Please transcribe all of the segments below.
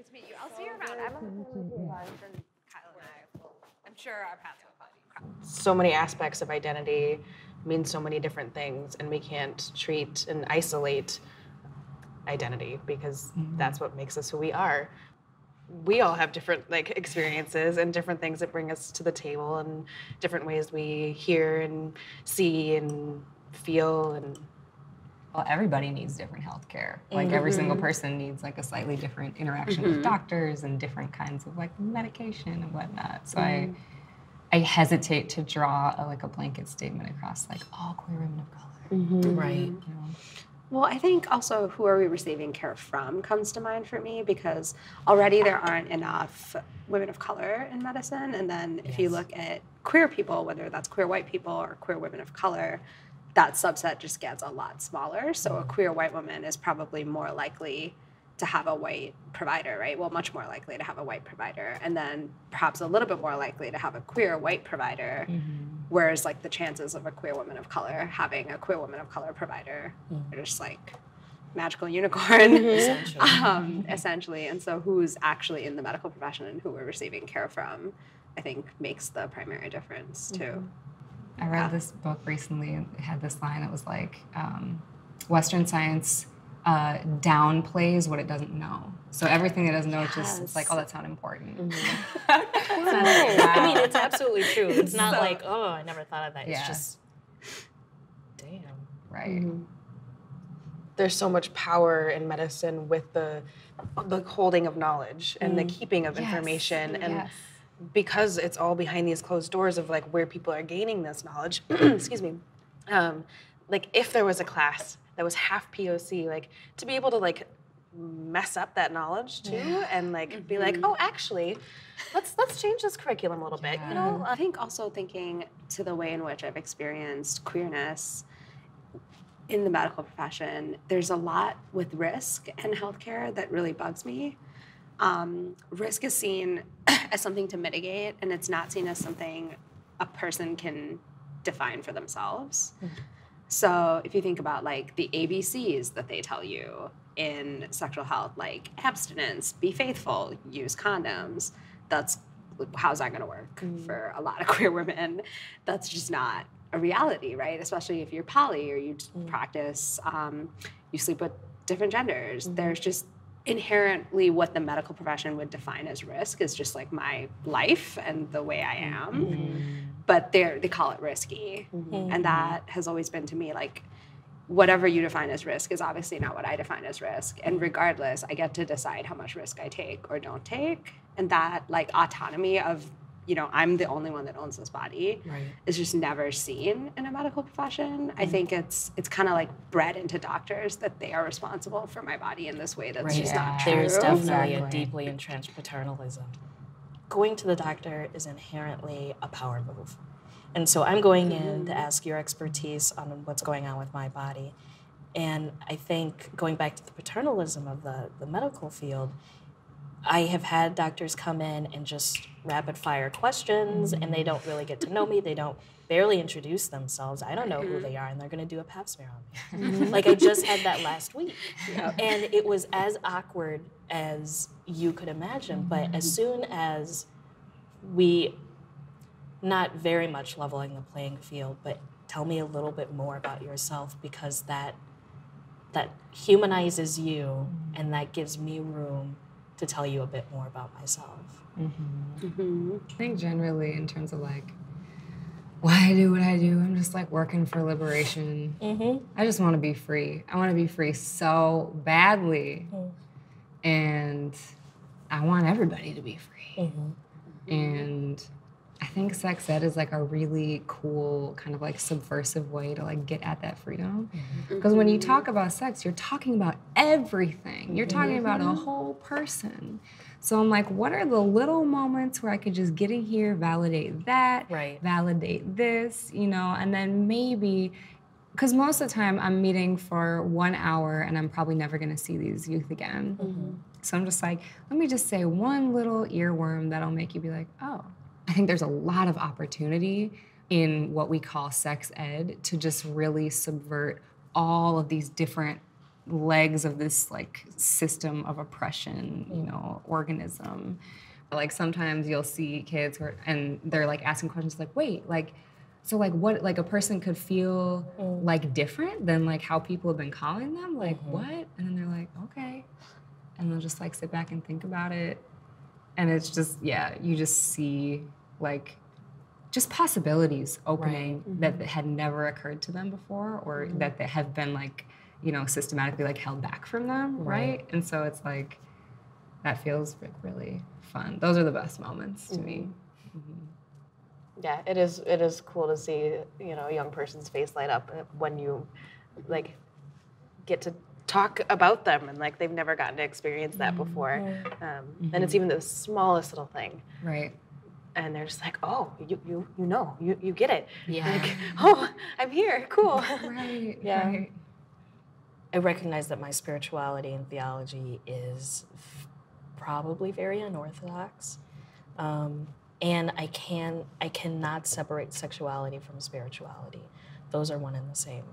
Good to meet you. I'll see you around. I'm on the lunch, and Kyle and I'm sure our paths will cross. So many aspects of identity mean so many different things, and we can't treat and isolate identity because that's what makes us who we are. We all have different experiences and different things that bring us to the table, and different ways we hear and see and feel. And well, everybody needs different health care. Like every single person needs like a slightly different interaction with doctors and different kinds of like medication and whatnot. So I hesitate to draw a blanket statement across like all queer women of color. Right. You know? Well, I think also who are we receiving care from comes to mind for me, because already there aren't enough women of color in medicine. And then if you look at queer people, whether that's queer white people or queer women of color, that subset just gets a lot smaller. So a queer white woman is probably more likely to have a white provider, right? Well, much more likely to have a white provider, and then perhaps a little bit more likely to have a queer white provider, whereas like the chances of a queer woman of color having a queer woman of color provider are just like magical unicorn, essentially. And so who's actually in the medical profession and who we're receiving care from, I think makes the primary difference too. I read this book recently, and it had this line that was like, Western science downplays what it doesn't know. So everything it doesn't know, it's like, oh, that's not important. I mean, it's absolutely true. It's not like, oh, I never thought of that. It's just, damn. Right. There's so much power in medicine with the holding of knowledge and the keeping of information. And because it's all behind these closed doors of like where people are gaining this knowledge, excuse me, like if there was a class that was half POC, like to be able to like mess up that knowledge too, and like be like, oh, actually, let's change this curriculum a little bit, you know? I think also thinking to the way in which I've experienced queerness in the medical profession, there's a lot with risk and healthcare that really bugs me. Risk is seen as something to mitigate, and it's not seen as something a person can define for themselves. So if you think about like the ABCs that they tell you in sexual health, like abstinence, be faithful, use condoms, how's that gonna work for a lot of queer women? That's just not a reality, right? Especially if you're poly or you practice, you sleep with different genders. There's just inherently what the medical profession would define as risk is just like my life and the way I am. But they call it risky. And that has always been to me like, whatever you define as risk is obviously not what I define as risk. And regardless, I get to decide how much risk I take or don't take. And that like autonomy of, you know, I'm the only one that owns this body is just never seen in a medical profession. I think it's kind of like bred into doctors that they are responsible for my body in this way that's just not true. There's definitely a deeply entrenched paternalism. Going to the doctor is inherently a power move. And so I'm going in to ask your expertise on what's going on with my body. And I think going back to the paternalism of the medical field, I have had doctors come in and just rapid fire questions, and they don't really get to know me. They don't barely introduce themselves. I don't know who they are, and they're gonna do a pap smear on me. Like I just had that last week. And it was as awkward as you could imagine, but as soon as we, not very much leveling the playing field, but tell me a little bit more about yourself, because that humanizes you, and that gives me room to tell you a bit more about myself. I think generally in terms of like why I do what I do, I'm just like working for liberation. I just want to be free. I want to be free so badly. And I want everybody to be free. And I think sex ed is like a really cool kind of like subversive way to like get at that freedom. Because when you talk about sex, you're talking about everything. You're talking about a whole person. So I'm like, what are the little moments where I could just get in here, validate that, validate this, you know, and then maybe, because most of the time I'm meeting for 1 hour and I'm probably never gonna see these youth again. So I'm just like, let me just say one little earworm that'll make you be like, oh. I think there's a lot of opportunity in what we call sex ed to just really subvert all of these different legs of this like system of oppression, you know, organism. Like sometimes you'll see kids and they're like asking questions like, wait, like, so like what, like a person could feel like different than like how people have been calling them? Like what? And then they're like, okay. And they'll just like sit back and think about it. And it's just, yeah, you just see like just possibilities opening that had never occurred to them before, or that they have been like, you know, systematically like held back from them, right? And so it's like, that feels like really fun. Those are the best moments to me. Yeah, it is cool to see, you know, a young person's face light up when you like get to talk about them and like they've never gotten to experience that before. And it's even the smallest little thing. Right. And they're just like, oh, you know, you get it. Yeah. Like, oh, I'm here, cool. Right. Yeah. Right. I recognize that my spirituality and theology is probably very unorthodox. And I cannot separate sexuality from spirituality. Those are one and the same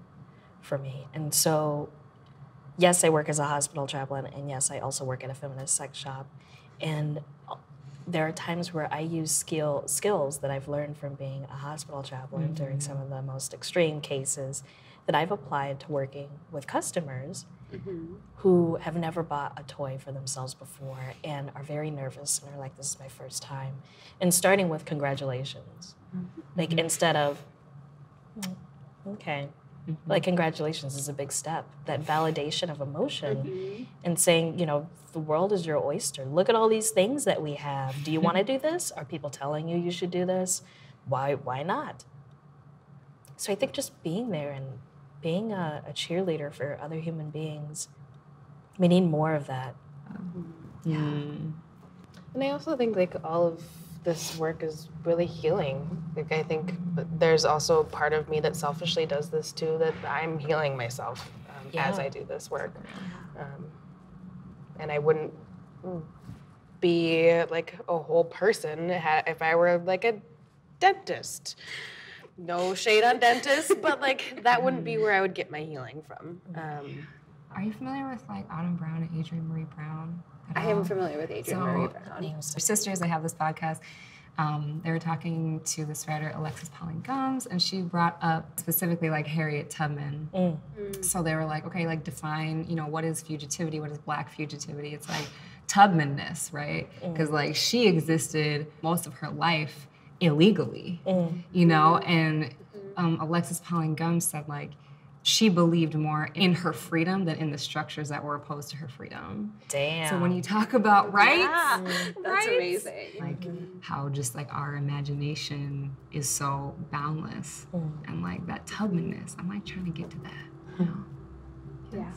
for me. And so, yes, I work as a hospital chaplain, and yes, I also work at a feminist sex shop. And there are times where I use skills that I've learned from being a hospital chaplain during some of the most extreme cases that I've applied to working with customers who have never bought a toy for themselves before and are very nervous and are like, this is my first time. And starting with congratulations. Like instead of, okay, like congratulations is a big step. That validation of emotion and saying, you know, the world is your oyster. Look at all these things that we have. Do you want to do this? Are people telling you you should do this? Why not? So I think just being there and being a cheerleader for other human beings, we need more of that. And I also think like all of this work is really healing. Like I think there's also part of me that selfishly does this too, that I'm healing myself as I do this work. And I wouldn't be like a whole person if I were like a dentist. No shade on dentists, but like that wouldn't be where I would get my healing from. Are you familiar with like Autumn Brown and Adrienne Marie Brown? I am familiar with Adrienne Marie Brown. They're sisters, they have this podcast. They were talking to this writer, Alexis Pauline Gumbs, and she brought up specifically like Harriet Tubman. So they were like, okay, like define, you know, what is fugitivity? What is Black fugitivity? It's like Tubmanness, right? Because like she existed most of her life illegally, you know? And Alexis Pauline Gumbs said like, she believed more in her freedom than in the structures that were opposed to her freedom. Damn. So when you talk about rights, That's amazing. like how just like our imagination is so boundless, and like that Tubmanness, I'm like trying to get to that. You know? Yeah.